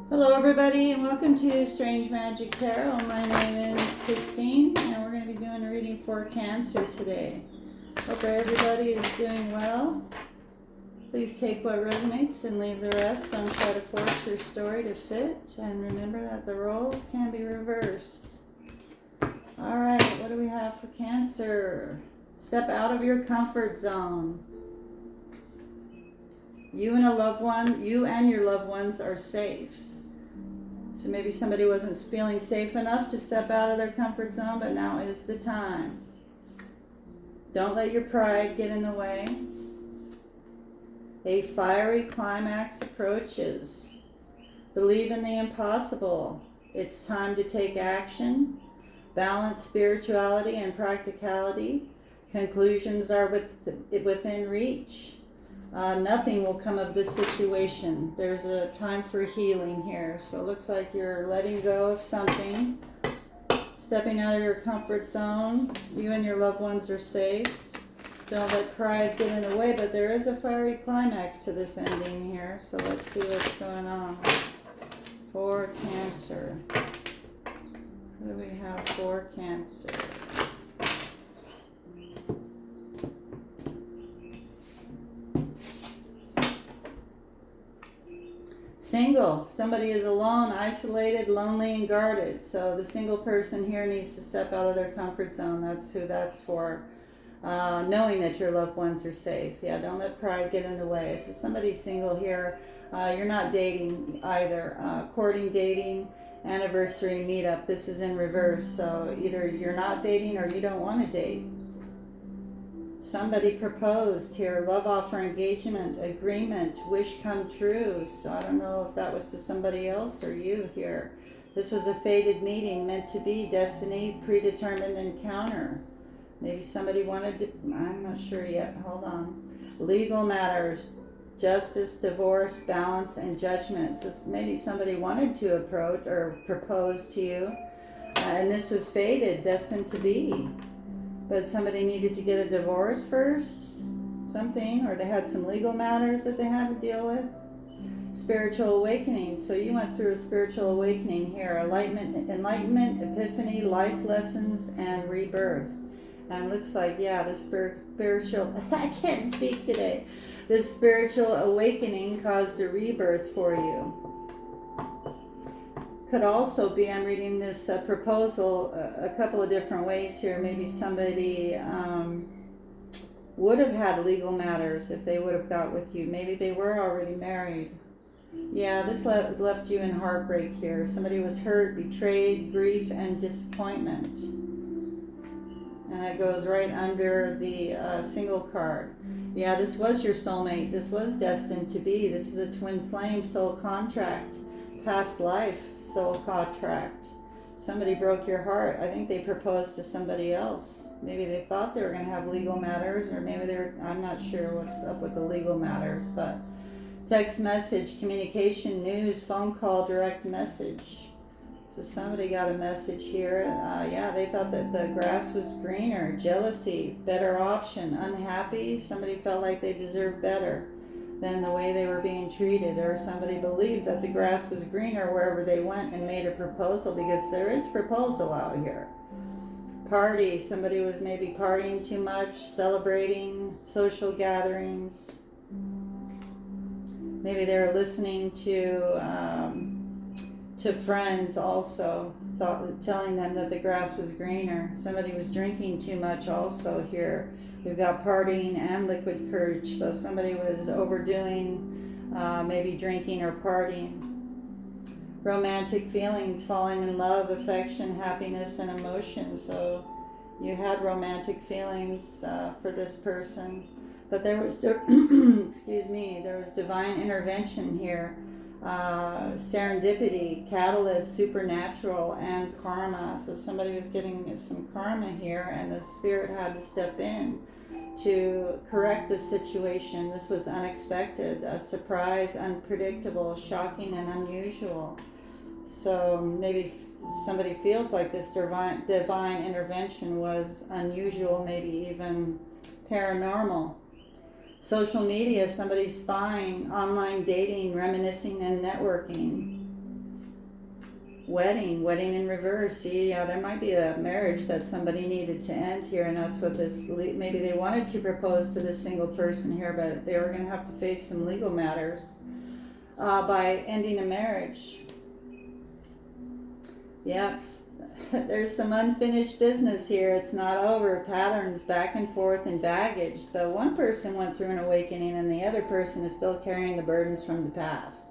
Hello everybody and welcome to Strange Magic Tarot. My name is Christine and we're going to be doing a reading for Cancer today. Hope everybody is doing well. Please take what resonates and leave the rest. Don't try to force your story to fit, and remember that the roles can be reversed. Alright, what do we have for Cancer? Step out of your comfort zone. You and your loved ones are safe. So maybe somebody wasn't feeling safe enough to step out of their comfort zone, but now is the time. Don't let your pride get in the way. A fiery climax approaches. Believe in the impossible. It's time to take action. Balance spirituality and practicality. Conclusions are within reach. Nothing will come of this situation. There's a time for healing here. So it looks like you're letting go of something, stepping out of your comfort zone. You and your loved ones are safe. Don't let pride get in the way, but there is a fiery climax to this ending here. So let's see what's going on for Cancer. What do we have for Cancer? Single. Somebody is alone, isolated, lonely, and guarded. So the single person here needs to step out of their comfort zone. That's who that's for. Knowing that your loved ones are safe. Yeah, don't let pride get in the way. So somebody's single here. You're not dating either. Courting, dating, anniversary, meetup. This is in reverse. So either you're not dating or you don't want to date. Somebody proposed here, love offer, engagement, agreement, wish come true. So I don't know if that was to somebody else or you here. This was a fated meeting, meant to be, destiny, predetermined encounter. Maybe somebody wanted to, I'm not sure yet, hold on. Legal matters, justice, divorce, balance, and judgment. So maybe somebody wanted to approach or propose to you, and this was fated, destined to be. But somebody needed to get a divorce first, something, or they had some legal matters that they had to deal with. Spiritual awakening. So you went through a spiritual awakening here. Enlightenment, epiphany, life lessons, and rebirth. And looks like, yeah, the spiritual, I can't speak today. This spiritual awakening caused a rebirth for you. Could also be, I'm reading this proposal a couple of different ways here. Maybe somebody would have had legal matters if they would have got with you. Maybe they were already married. Yeah, this left you in heartbreak here. Somebody was hurt, betrayed, grief, and disappointment. And that goes right under the single card. Yeah, this was your soulmate. This was destined to be. This is a twin flame soul contract. Past life soul contract. Somebody broke your heart. I think they proposed to somebody else. Maybe they thought they were going to have legal matters, or maybe they were, I'm not sure what's up with the legal matters, but text message, communication, news, phone call, direct message. So somebody got a message here. Yeah, they thought that the grass was greener. Jealousy, better option. Unhappy. Somebody felt like they deserved better than the way they were being treated, or somebody believed that the grass was greener wherever they went and made a proposal, because there is proposal out here. Party. Somebody was maybe partying too much, celebrating, social gatherings. Maybe they were listening to friends also, telling them that the grass was greener. Somebody was drinking too much also here. We've got partying and liquid courage. So somebody was overdoing maybe drinking or partying. Romantic feelings, falling in love, affection, happiness, and emotion. So you had romantic feelings for this person. But there was, excuse me, there was divine intervention here. Serendipity, catalyst, supernatural, and karma. So somebody was getting some karma here, and the spirit had to step in to correct the situation. This was unexpected, a surprise, unpredictable, shocking, and unusual. So maybe somebody feels like this divine intervention was unusual, maybe even paranormal. Social media, somebody spying, online dating, reminiscing, and networking. Wedding in reverse. See, yeah, there might be a marriage that somebody needed to end here, and that's what this, maybe they wanted to propose to this single person here, but they were going to have to face some legal matters by ending a marriage. Yep, there's some unfinished business here. It's not over. Patterns back and forth and baggage. So one person went through an awakening and the other person is still carrying the burdens from the past.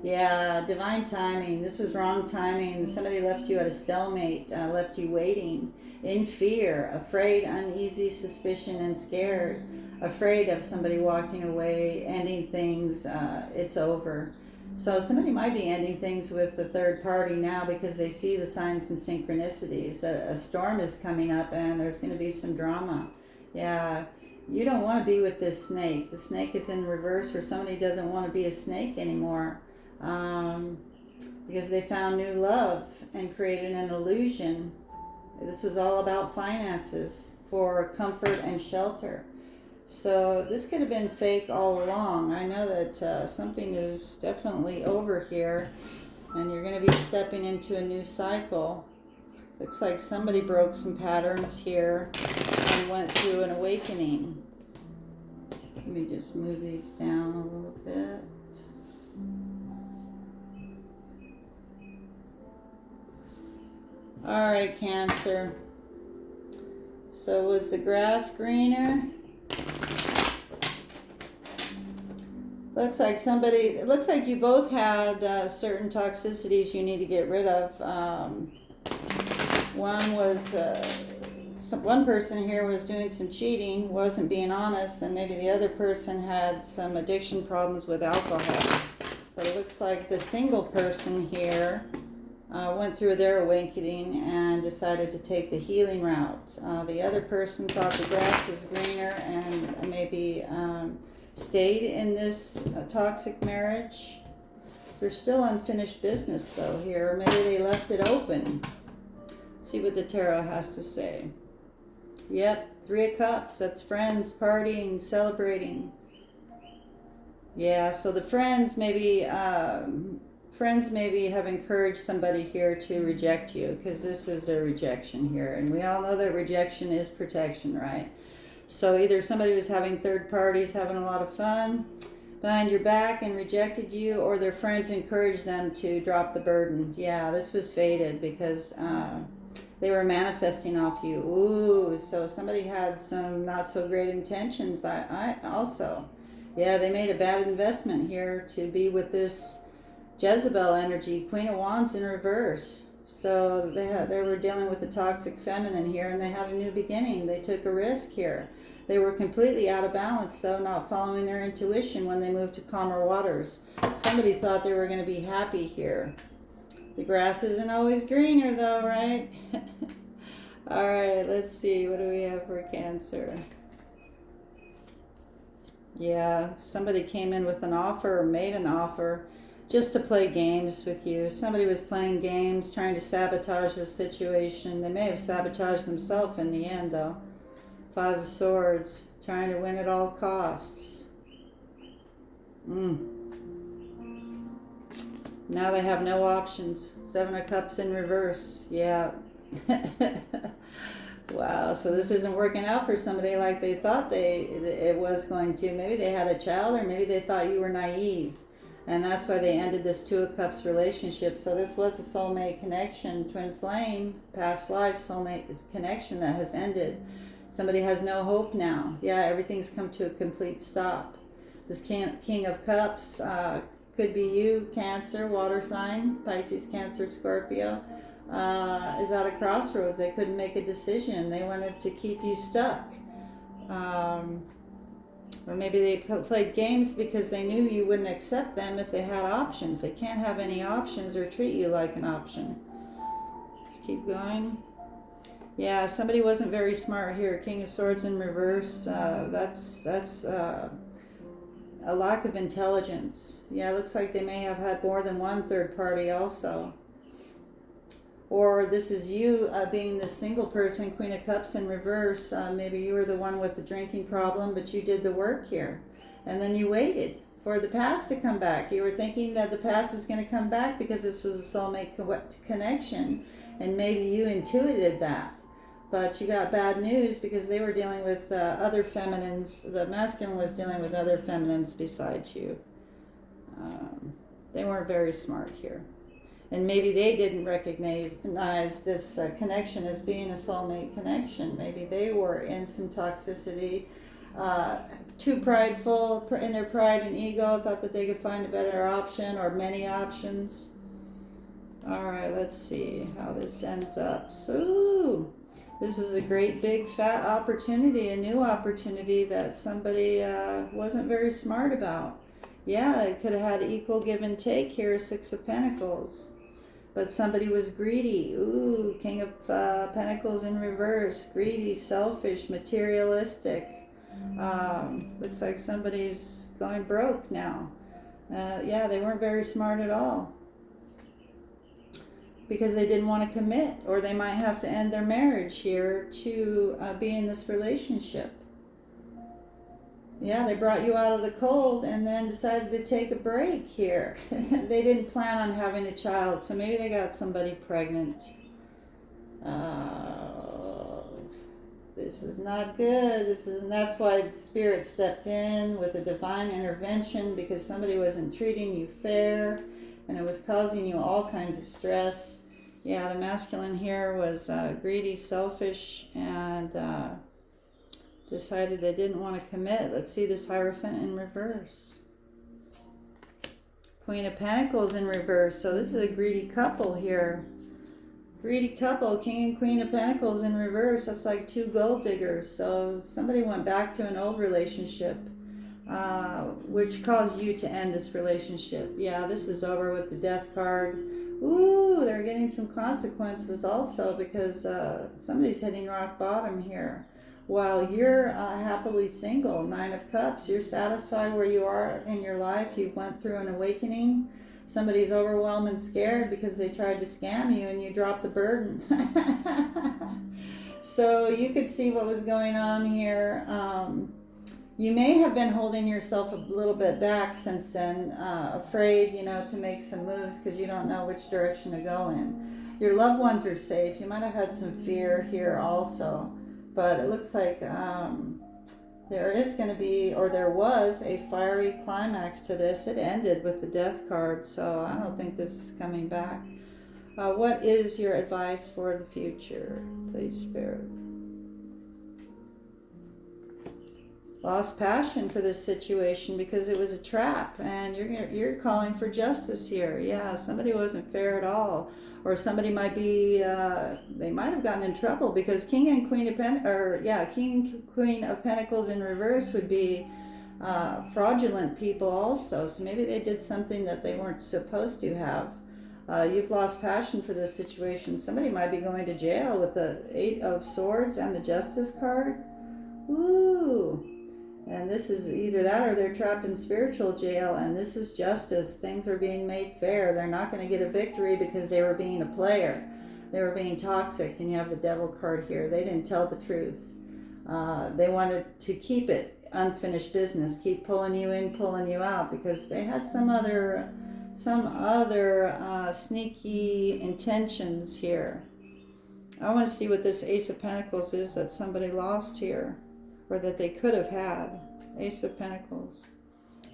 Yeah, divine timing. This was wrong timing. Somebody left you at a stalemate, left you waiting in fear, afraid, uneasy, suspicion, and scared. Afraid of somebody walking away, ending things. It's over. So somebody might be ending things with the third party now because they see the signs and synchronicities. A storm is coming up and there's going to be some drama. Yeah, you don't want to be with this snake. The snake is in reverse, or somebody doesn't want to be a snake anymore because they found new love and created an illusion. This was all about finances for comfort and shelter. So this could have been fake all along. I know that something is definitely over here and you're going to be stepping into a new cycle. Looks like somebody broke some patterns here and went through an awakening. Let me just move these down a little bit. All right, Cancer. So was the grass greener? Looks like it looks like you both had certain toxicities you need to get rid of. One was, one person here was doing some cheating, wasn't being honest, and maybe the other person had some addiction problems with alcohol. But it looks like the single person here went through their awakening and decided to take the healing route. The other person thought the grass was greener and maybe stayed in this toxic marriage. There's still unfinished business though here. Maybe they left it open. Let's see what the tarot has to say. Yep, 3 of Cups. That's friends, partying, celebrating. Yeah, so the friends maybe have encouraged somebody here to reject you, because this is a rejection here. And we all know that rejection is protection, right? So either somebody was having third parties, having a lot of fun behind your back and rejected you, or their friends encouraged them to drop the burden. Yeah, this was fated because they were manifesting off you. Ooh, so somebody had some not so great intentions. I also. Yeah, they made a bad investment here to be with this Jezebel energy, Queen of Wands in reverse. So they were dealing with the toxic feminine here, and they had a new beginning. They took a risk here. They were completely out of balance, though, not following their intuition when they moved to calmer waters. Somebody thought they were going to be happy here. The grass isn't always greener, though, right? All right, let's see. What do we have for Cancer? Yeah, somebody came in with an offer or made an offer just to play games with you. Somebody was playing games, trying to sabotage the situation. They may have sabotaged themselves in the end, though. 5 of Swords, trying to win at all costs. Now they have no options. 7 of Cups in reverse. Yeah. Wow, so this isn't working out for somebody like they thought it was going to. Maybe they had a child, or maybe they thought you were naive. And that's why they ended this 2 of Cups relationship. So this was a soulmate connection, twin flame, past life soulmate connection that has ended. Somebody has no hope now. Yeah, everything's come to a complete stop. This King of Cups could be you, Cancer, water sign, Pisces, Cancer, Scorpio, is at a crossroads. They couldn't make a decision. They wanted to keep you stuck. Or maybe they played games because they knew you wouldn't accept them if they had options. They can't have any options or treat you like an option. Let's keep going. Yeah, somebody wasn't very smart here. King of Swords in reverse. That's a lack of intelligence. Yeah, it looks like they may have had more than one third party also. Or this is you being the single person, Queen of Cups in reverse. Maybe you were the one with the drinking problem, but you did the work here. And then you waited for the past to come back. You were thinking that the past was going to come back because this was a soulmate connection, and maybe you intuited that. But you got bad news because they were dealing with other feminines. The masculine was dealing with other feminines besides you. They weren't very smart here. And maybe they didn't recognize this connection as being a soulmate connection. Maybe they were in some toxicity, too prideful in their pride and ego, thought that they could find a better option or many options. All right, let's see how this ends up. So this was a great big fat opportunity, a new opportunity that somebody wasn't very smart about. Yeah, they could have had equal give and take here, Six of Pentacles. But somebody was greedy. Ooh, King of Pentacles in reverse. Greedy, selfish, materialistic. Looks like somebody's going broke now. Yeah, they weren't very smart at all. Because they didn't want to commit. Or they might have to end their marriage here to be in this relationship. Yeah, they brought you out of the cold and then decided to take a break here. They didn't plan on having a child, so maybe they got somebody pregnant. This is not good. That's why Spirit stepped in with a divine intervention, because somebody wasn't treating you fair and it was causing you all kinds of stress. Yeah, the masculine here was greedy, selfish, and decided they didn't want to commit. Let's see this Hierophant in reverse. Queen of Pentacles in reverse. So this is a greedy couple here. Greedy couple, King and Queen of Pentacles in reverse. That's like two gold diggers. So somebody went back to an old relationship, which caused you to end this relationship. Yeah, this is over with the Death card. Ooh, they're getting some consequences also, because somebody's hitting rock bottom here. While you're happily single, Nine of Cups, you're satisfied where you are in your life. You went through an awakening. Somebody's overwhelmed and scared because they tried to scam you and you dropped the burden. So you could see what was going on here. You may have been holding yourself a little bit back since then, afraid, to make some moves because you don't know which direction to go in. Your loved ones are safe. You might have had some fear here also. But it looks like there is going to be, or there was, a fiery climax to this. It ended with the Death card, so I don't think this is coming back. What is your advice for the future, please, Spirit? Lost passion for this situation because it was a trap, and you're calling for justice here. Yeah, somebody wasn't fair at all. Or somebody might be, they might have gotten in trouble because King and Queen of King and Queen of Pentacles in reverse would be fraudulent people also. So maybe they did something that they weren't supposed to have. You've lost passion for this situation. Somebody might be going to jail with the Eight of Swords and the Justice card. Ooh. And this is either that or they're trapped in spiritual jail, and this is justice. Things are being made fair. They're not going to get a victory because they were being a player. They were being toxic, and you have the Devil card here. They didn't tell the truth. They wanted to keep it unfinished business, keep pulling you in, pulling you out, because they had some other sneaky intentions here. I want to see what this Ace of Pentacles is that somebody lost here, or that they could have had. Ace of Pentacles.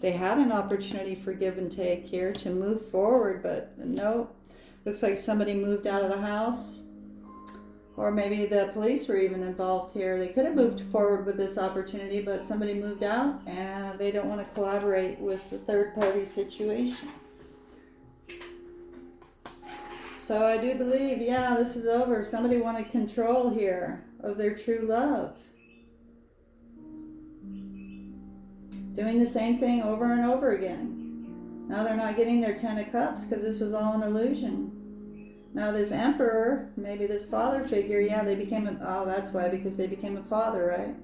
They had an opportunity for give and take here to move forward, but no. Looks like somebody moved out of the house, or maybe the police were even involved here. They could have moved forward with this opportunity, but somebody moved out and they don't want to collaborate with the third party situation. So I do believe, yeah, this is over. Somebody wanted control here of their true love. Doing the same thing over and over again. Now they're not getting their Ten of Cups because this was all an illusion. Now this Emperor, maybe this father figure, yeah, they became that's why, because they became a father, right?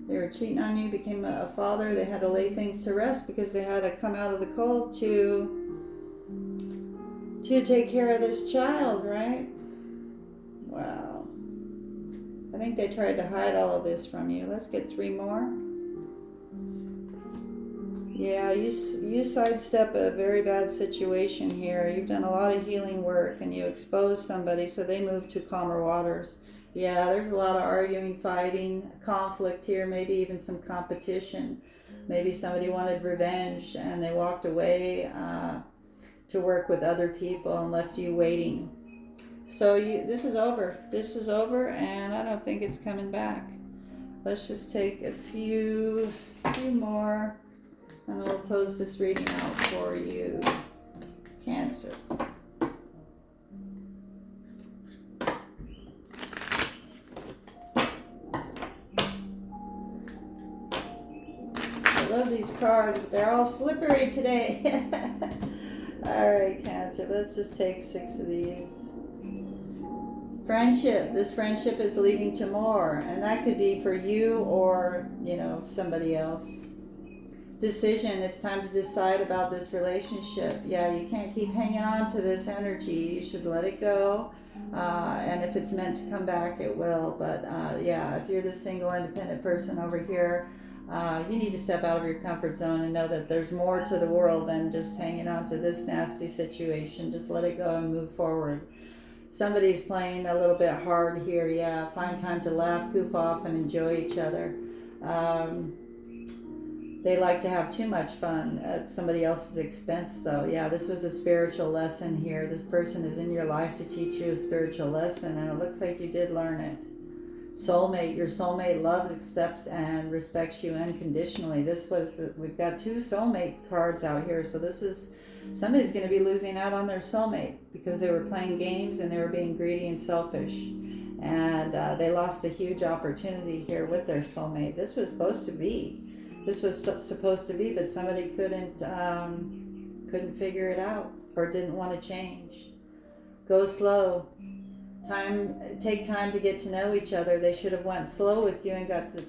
They were cheating on you, became a father. They had to lay things to rest because they had to come out of the cold to take care of this child, right? Wow. I think they tried to hide all of this from you. Let's get three more. Yeah, you sidestep a very bad situation here. You've done a lot of healing work and you expose somebody so they move to calmer waters. Yeah, there's a lot of arguing, fighting, conflict here, maybe even some competition. Maybe somebody wanted revenge and they walked away to work with other people and left you waiting. So this is over. This is over, and I don't think it's coming back. Let's just take a few more, and then we'll close this reading out for you, Cancer. I love these cards, but they're all slippery today. All right, Cancer, let's just take 6 of these. Friendship. This friendship is leading to more, and that could be for you or, somebody else. Decision. It's time to decide about this relationship. Yeah, you can't keep hanging on to this energy. You should let it go. And if it's meant to come back, it will. But yeah, if you're the single independent person over here, you need to step out of your comfort zone and know that there's more to the world than just hanging on to this nasty situation. Just let it go and move forward. Somebody's playing a little bit hard here. Yeah, find time to laugh, goof off, and enjoy each other. They like to have too much fun at somebody else's expense, though. Yeah, this was a spiritual lesson here. This person is in your life to teach you a spiritual lesson, and it looks like you did learn it. Soulmate. Your soulmate loves, accepts, and respects you unconditionally. We've got 2 soulmate cards out here, so this is somebody's going to be losing out on their soulmate because they were playing games and they were being greedy and selfish, and they lost a huge opportunity here with their soulmate. This was supposed to be, but somebody couldn't figure it out or didn't want to change. Go slow. Take time to get to know each other. They should have went slow with you and got to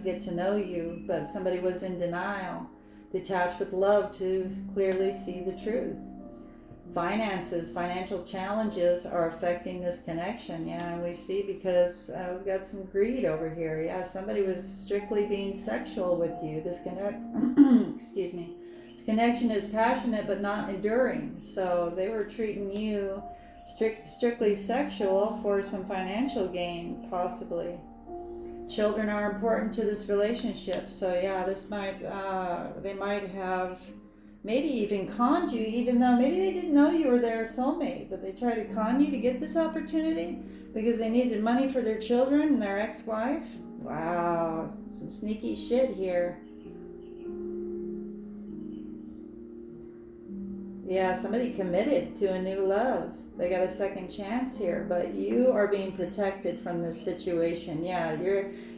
get to know you, but somebody was in denial. Detach with love to clearly see the truth. Finances, financial challenges are affecting this connection. Yeah, and we see because we've got some greed over here. Yeah, somebody was strictly being sexual with you. This excuse me. This connection is passionate but not enduring. So they were treating you strictly sexual for some financial gain, possibly. Children are important to this relationship, so yeah, they might have maybe even conned you, even though maybe they didn't know you were their soulmate, but they tried to con you to get this opportunity because they needed money for their children and their ex-wife. Wow, some sneaky shit here. Yeah, somebody committed to a new love. They got a second chance here, but you are being protected from this situation. Yeah,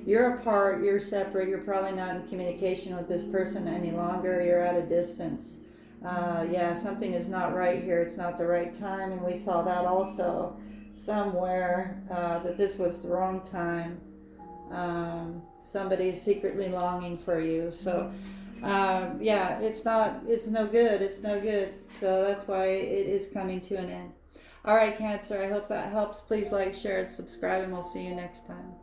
you're apart, you're separate, you're probably not in communication with this person any longer, you're at a distance. Yeah, something is not right here. It's not the right time, and we saw that also somewhere, that this was the wrong time. Somebody's secretly longing for you. So yeah, it's no good. So that's why it is coming to an end. All right, Cancer, I hope that helps. Please like, share, and subscribe, and we'll see you next time.